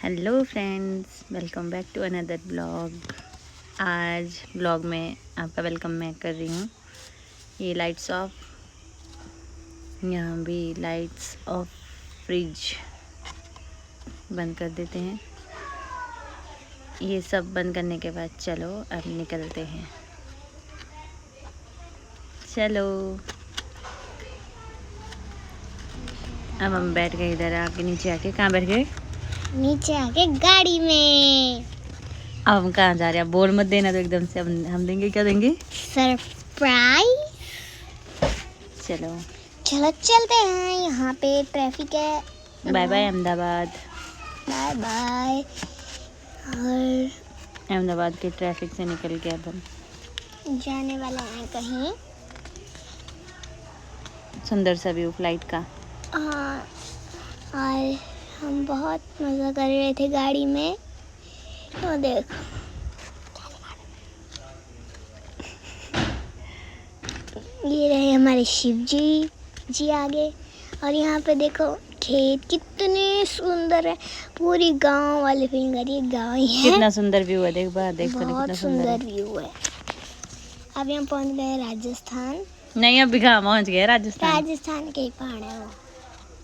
Hello friends, welcome back to another blog. आज blog में आपका वेलकम मैं कर रही हूँ। ये लाइट्स ऑफ, यहाँ भी लाइट्स ऑफ, फ्रिज बंद कर देते हैं। ये सब बंद करने के बाद चलो अब निकलते हैं। चलो अब हम बैठ गए इधर आके, नीचे आके। कहाँ बैठ गए? नीचे आके गाड़ी में। अब हम कहाँ जा रहे हैं? बोल मत देना तो एकदम से हम देंगे। क्या देंगे? सरप्राइज। चलो चलो चलते हैं, यहाँ पे ट्रैफिक है। Bye bye Ahmedabad. Bye bye. और अहमदाबाद के ट्रैफिक से निकल के अब हम जाने वाले हैं कहीं। सुंदर सा व्यू फ्लाइट का। हाँ, और हम बहुत मज़ा कर रहे थे गाड़ी में। तो देखो ये रहे हमारे शिव जी आगे। और यहाँ पे देखो खेत कितने सुंदर है, पूरी गांव वाली फीलिंग आ रही है। गांव ही है। कितना सुंदर व्यू है, देख बाहर देख। बहुत कितना सुंदर व्यू है। अभी हम पहुँच गए राजस्थान। नहीं, अभी कहाँ पहुँच गए? राजस्थान के ही पहाड़ है वो।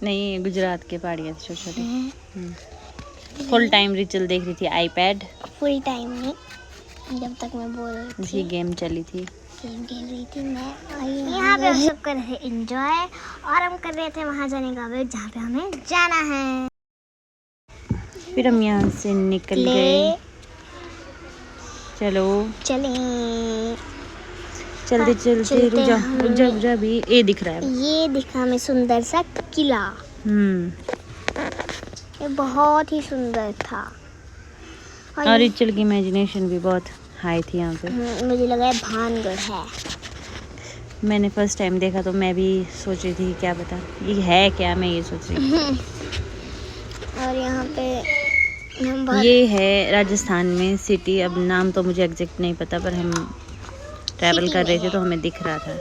नहीं, गुजरात के पहाड़ियाँ छोटे छोटे। हैं। फुल टाइम रिचल देख रही थी आईपैड। फुल टाइम में जब तक मैं बोल रही थी, इसकी गेम चली थी। गेम खेल रही थी मैं। यहाँ पे हम सब कर रहे थे एंजॉय, और हम कर रहे थे वहाँ जाने का वेट जहाँ पे हमें जाना है। फिर हम यहाँ से निकल गए। चलो चलें। चलते चलते रुक जा भी। ये दिख रहा है, ये दिखा हमें सुंदर सा किला। ये बहुत ही सुंदर था। और रिचल की इमेजिनेशन भी बहुत हाई थी यहाँ पे। मुझे लगा है भानगढ़ है। मैंने फर्स्ट टाइम देखा तो मैं भी सोच रही थी क्या पता ये है क्या, मैं ये सोच रही थी। और यहाँ पे ये है राजस्थान में सिटी। अब नाम तो मुझे एग्जैक्ट नहीं पता, पर हम ट्रैवल कर रहे थे तो हमें दिख रहा था।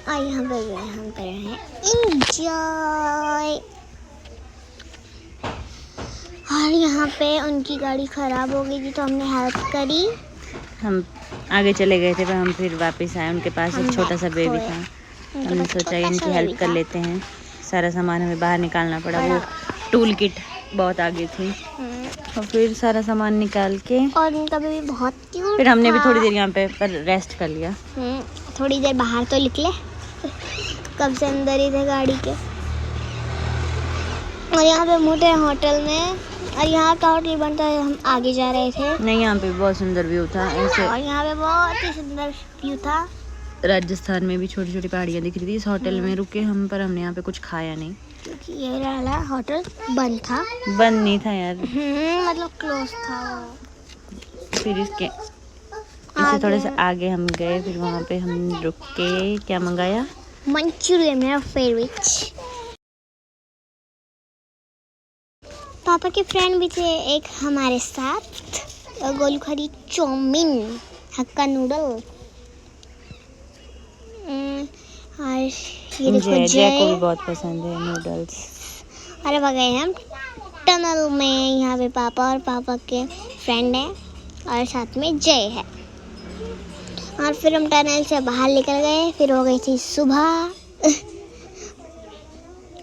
और यहाँ पे हम कर रहे हैं एंजॉय। और यहाँ पे उनकी गाड़ी ख़राब हो गई थी तो हमने हेल्प करी। हम आगे चले गए थे पर हम फिर वापस आए। उनके पास एक छोटा सा बेबी था, हमने सोचा इनकी हेल्प कर लेते हैं। सारा सामान हमें बाहर निकालना पड़ा, वो टूल किट बहुत आगे थी। और फिर सारा सामान निकाल के, और उनका बेबी बहुत क्यूट फिर हमने भी था। थोड़ी देर यहाँ पे पर रेस्ट कर लिया। थोड़ी देर बाहर तो निकले, कब से अंदर ही थे गाड़ी के। और यहाँ पे मोटे होटल में, और यहाँ का होटल बनता है, हम आगे जा रहे थे। नहीं, यहाँ पे बहुत सुंदर व्यू था ऐसे। और यहाँ पे बहुत ही सुंदर व्यू था। राजस्थान में भी छोटी छोटी पहाड़ियाँ दिख रही थी। इस होटल में रुके हम, पर हमने यहाँ पे कुछ खाया नहीं क्योंकि ये वाला होटल बंद था। बंद नहीं था यार, मतलब क्लोज था वो। फिर इससे थोड़े से आगे हम गए, फिर वहाँ पे हम रुक के क्या मंगाया? मंचूरियन, मेरा फेवरेट। पापा के फ्रेंड भी थे एक हमारे साथ। और गोलू खरी चाउमीन, हक्का नूडल। और ये देखो जय को भी बहुत पसंद है नूडल्स। अरे गए हम टनल में। यहाँ पे पापा और पापा के फ्रेंड हैं और साथ में जय है। और फिर हम टनल से बाहर निकल गए। फिर हो गई थी सुबह।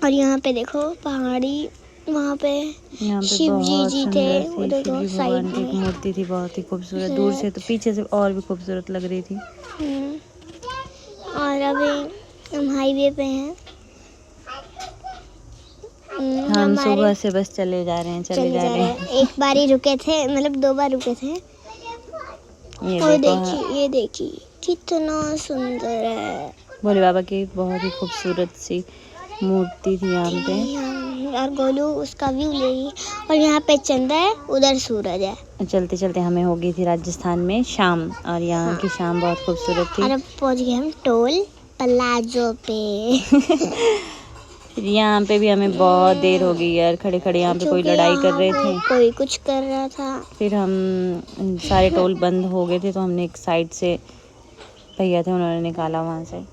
और यहाँ पे देखो पहाड़ी, वहाँ पे शिव जी थे। वो देखो साइड में एक मूर्ति थी, बहुत ही खूबसूरत। दूर से तो पीछे से और भी खूबसूरत लग रही थी। और अभी हम हाईवे पे हैं। हम सुबह से बस चले जा रहे हैं। एक बार ही रुके थे, मतलब 2 बार रुके थे। और ये देखिए कितना सुंदर है। भोले बाबा की बहुत ही खूबसूरत सी मूर्ति थी यहाँ पे। और गोलू उसका व्यू ले रही। और यहाँ पे चंदा है, उधर सूरज है। चलते चलते हमें हो गई थी राजस्थान में शाम, और यहाँ की शाम बहुत खूबसूरत थी। और अब पहुँच गए हम टोल प्लाजा पे। फिर यहाँ पे भी हमें बहुत देर हो गई यार, खड़े खड़े। यहाँ पे कोई लड़ाई कर रहे थे, कोई कुछ कर रहा था। फिर हम सारे टोल बंद हो गए थे तो हमने एक साइड से भैया थे, उन्होंने निकाला वहाँ से।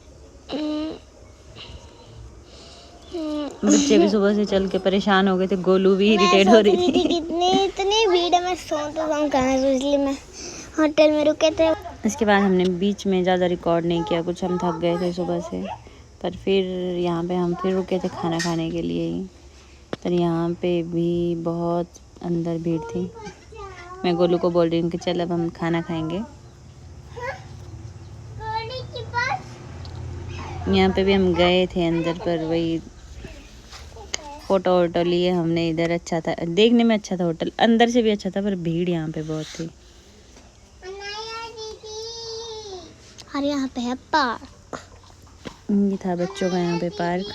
बच्चे भी सुबह से चल के परेशान हो गए थे, गोलू भी इरिटेट हो रही थी। कितनी इतनी भीड़ में सो तो जाऊँ कहाँ से, इसलिए मैं होटल में रुके थे। इसके बाद हमने बीच में ज़्यादा रिकॉर्ड नहीं किया कुछ, हम थक गए थे सुबह से। पर फिर यहाँ पे हम फिर रुके थे खाना खाने के लिए ही। पर यहाँ पे भी बहुत अंदर भीड़ थी। मैं गोलू को बोल रही हूँ कि चल अब हम खाना खाएंगे। यहाँ पे भी हम गए थे अंदर, पर वही फोटो वोटो लिए हमने इधर। अच्छा था, देखने में अच्छा था होटल, अंदर से भी अच्छा था, पर भीड़ यहाँ पे बहुत थी। और यहाँ पे है पार्क। ये था बच्चों का यहाँ पे पार्क।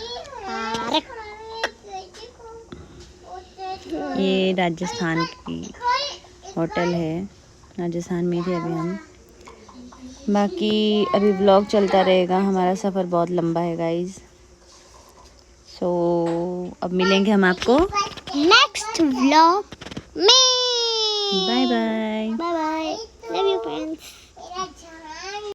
ये राजस्थान की होटल है, राजस्थान में थे अभी हम। बाकी अभी व्लॉग चलता रहेगा, हमारा सफ़र बहुत लंबा है गाइज। सो अब मिलेंगे हम आपको नेक्स्ट व्लॉग में। Bye bye. Bye bye, love you friends.